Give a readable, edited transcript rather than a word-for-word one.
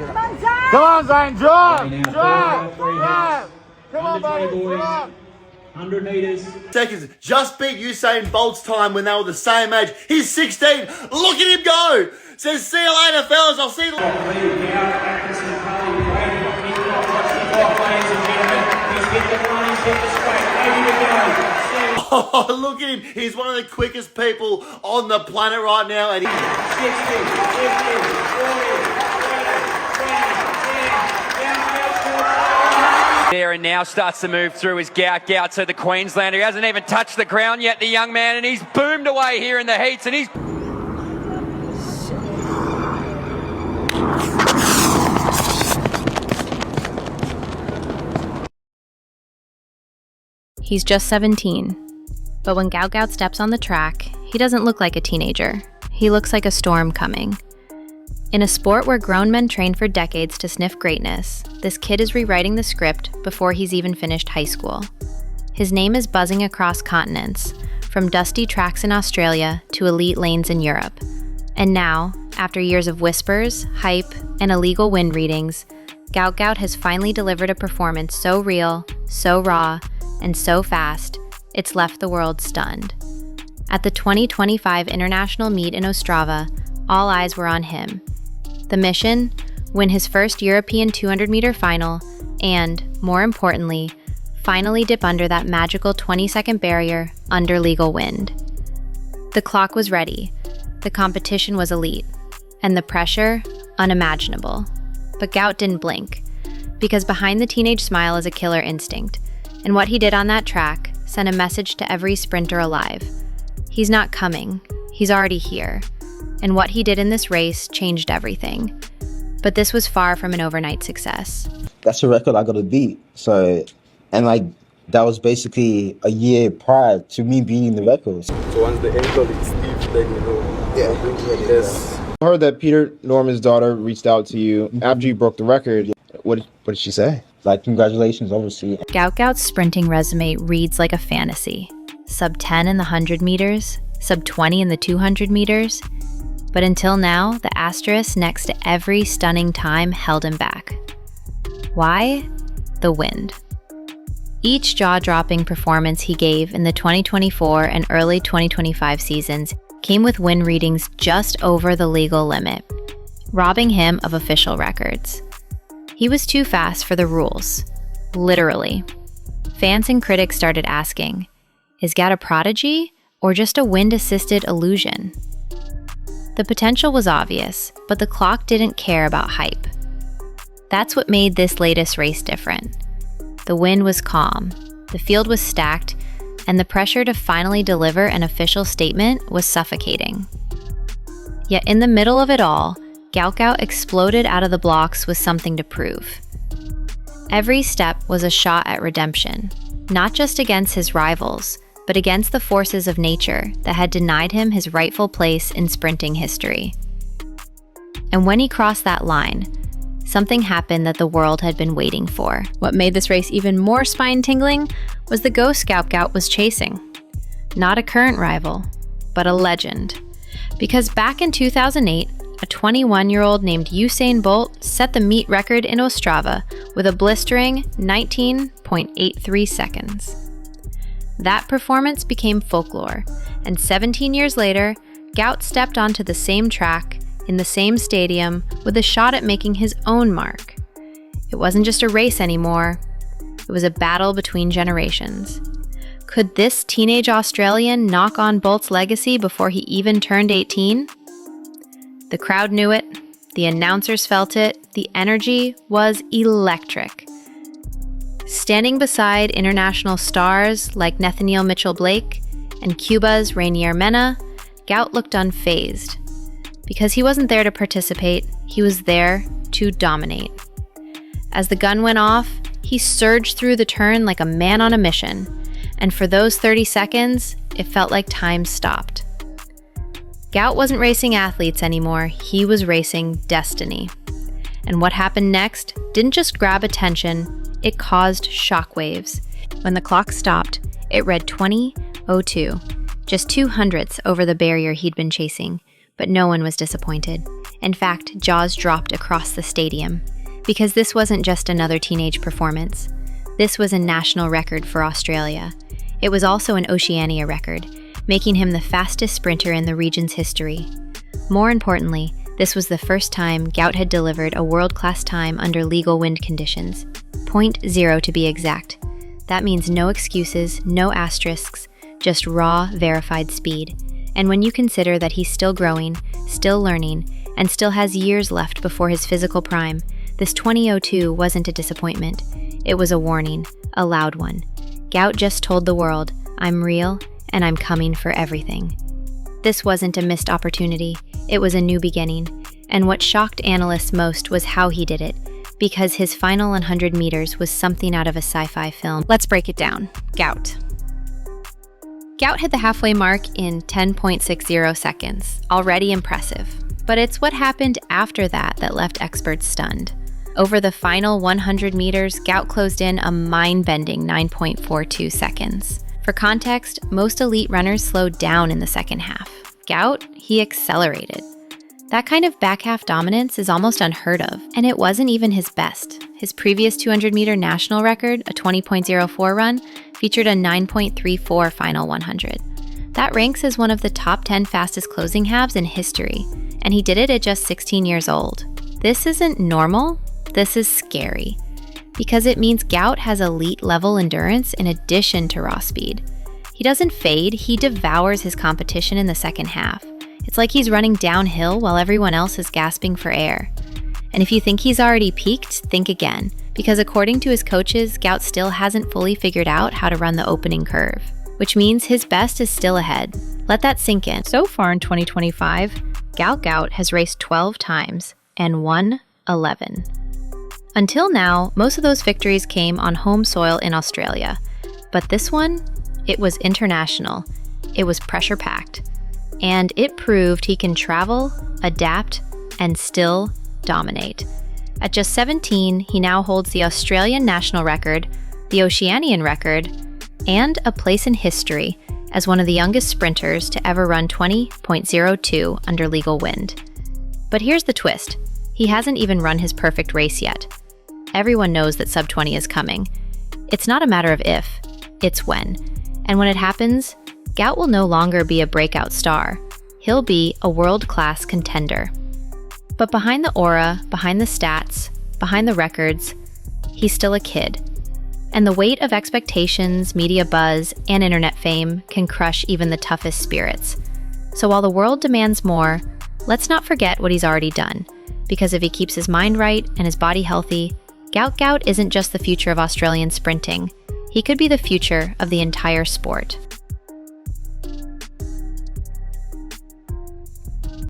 Come on, Zane, drive! Drive! Come on, buddy, boys. come on! 100 meters. Seconds. Just beat Usain Bolt's time when they were the same age. He's 16. Look at him go. Says, see you later, fellas. I'll see you later. Oh, look at him. He's one of the quickest people on the planet right now. And there and now starts to move through his Gout Gout. So the Queenslander, he hasn't even touched the ground yet, the young man, and he's boomed away here in the heats, and he's... He's just 17, but when Gout Gout steps on the track, he doesn't look like a teenager. He looks like a storm coming. In a sport where grown men train for decades to sniff greatness, this kid is rewriting the script before he's even finished high school. His name is buzzing across continents, from dusty tracks in Australia to elite lanes in Europe. And now, after years of whispers, hype, and illegal wind readings, Gout Gout has finally delivered a performance so real, so raw, and so fast, it's left the world stunned. At the 2025 International Meet in Ostrava, all eyes were on him. The mission? Win his first European 200-meter final and, more importantly, finally dip under that magical 20-second barrier under legal wind. The clock was ready, the competition was elite, and the pressure, unimaginable. But Gout didn't blink, because behind the teenage smile is a killer instinct, and what he did on that track sent a message to every sprinter alive. He's not coming, he's already here. And what he did in this race changed everything. But this was far from an overnight success. That's a record I got to beat. So, and like, that was basically a year prior to me beating the records. So once the ankle is stiff, then you know. Yeah. Yes. I heard that Peter Norman's daughter reached out to you after you broke the record. What did she say? Like, congratulations, obviously. Gout Gout's sprinting resume reads like a fantasy. Sub 10 in the 100 meters, sub 20 in the 200 meters. But until now, the asterisk next to every stunning time held him back. Why? The wind. Each jaw-dropping performance he gave in the 2024 and early 2025 seasons came with wind readings just over the legal limit, robbing him of official records. He was too fast for the rules, literally. Fans and critics started asking, is Gout a prodigy or just a wind-assisted illusion? The potential was obvious, but the clock didn't care about hype. That's what made this latest race different. The wind was calm, the field was stacked, and the pressure to finally deliver an official statement was suffocating. Yet in the middle of it all, Gout Gout exploded out of the blocks with something to prove. Every step was a shot at redemption, not just against his rivals, but against the forces of nature that had denied him his rightful place in sprinting history. And when he crossed that line, something happened that the world had been waiting for. What made this race even more spine-tingling was the ghost Gout Gout was chasing. Not a current rival, but a legend. Because back in 2008, a 21-year-old named Usain Bolt set the meet record in Ostrava with a blistering 19.83 seconds. That performance became folklore, and 17 years later, Gout stepped onto the same track, in the same stadium, with a shot at making his own mark. It wasn't just a race anymore, it was a battle between generations. Could this teenage Australian knock on Bolt's legacy before he even turned 18? The crowd knew it, the announcers felt it, the energy was electric. Standing beside international stars like Nathaniel Mitchell-Blake and Cuba's Rainier Mena, Gout looked unfazed. Because he wasn't there to participate, he was there to dominate. As the gun went off, he surged through the turn like a man on a mission, and for those 30 seconds, it felt like time stopped. Gout wasn't racing athletes anymore, he was racing destiny. And what happened next didn't just grab attention, it caused shockwaves. When the clock stopped, it read 20:02, just 2 hundredths over the barrier he'd been chasing, but no one was disappointed. In fact, jaws dropped across the stadium. Because this wasn't just another teenage performance. This was a national record for Australia. It was also an Oceania record, making him the fastest sprinter in the region's history. More importantly, this was the first time Gout had delivered a world-class time under legal wind conditions. 0.0 to be exact. That means no excuses, no asterisks, just raw, verified speed. And when you consider that he's still growing, still learning, and still has years left before his physical prime, this 2002 wasn't a disappointment. It was a warning, a loud one. Gout just told the world, I'm real, and I'm coming for everything. This wasn't a missed opportunity, it was a new beginning. And what shocked analysts most was how he did it, because his final 100 meters was something out of a sci-fi film. Let's break it down. Gout. Gout hit the halfway mark in 10.60 seconds, already impressive. But it's what happened after that that left experts stunned. Over the final 100 meters, Gout closed in a mind-bending 9.42 seconds. For context, most elite runners slowed down in the second half. Gout, he accelerated. That kind of back half dominance is almost unheard of, and it wasn't even his best. His previous 200-meter national record, a 20.04 run, featured a 9.34 final 100. That ranks as one of the top 10 fastest closing halves in history, and he did it at just 16 years old. This isn't normal, this is scary, because it means Gout has elite-level endurance in addition to raw speed. He doesn't fade, he devours his competition in the second half. It's like he's running downhill while everyone else is gasping for air. And if you think he's already peaked, think again, because according to his coaches, Gout still hasn't fully figured out how to run the opening curve, which means his best is still ahead. Let that sink in. So far in 2025, GoutGout has raced 12 times and won 11. Until now, most of those victories came on home soil in Australia. But this one, it was international. It was pressure-packed. And it proved he can travel, adapt, and still dominate. At just 17, he now holds the Australian national record, the Oceanian record, and a place in history as one of the youngest sprinters to ever run 20.02 under legal wind. But here's the twist. He hasn't even run his perfect race yet. Everyone knows that sub 20 is coming. It's not a matter of if, it's when. And when it happens, Gout will no longer be a breakout star. He'll be a world-class contender. But behind the aura, behind the stats, behind the records, he's still a kid. And the weight of expectations, media buzz, and internet fame can crush even the toughest spirits. So while the world demands more, let's not forget what he's already done. Because if he keeps his mind right and his body healthy, GoutGout isn't just the future of Australian sprinting. He could be the future of the entire sport.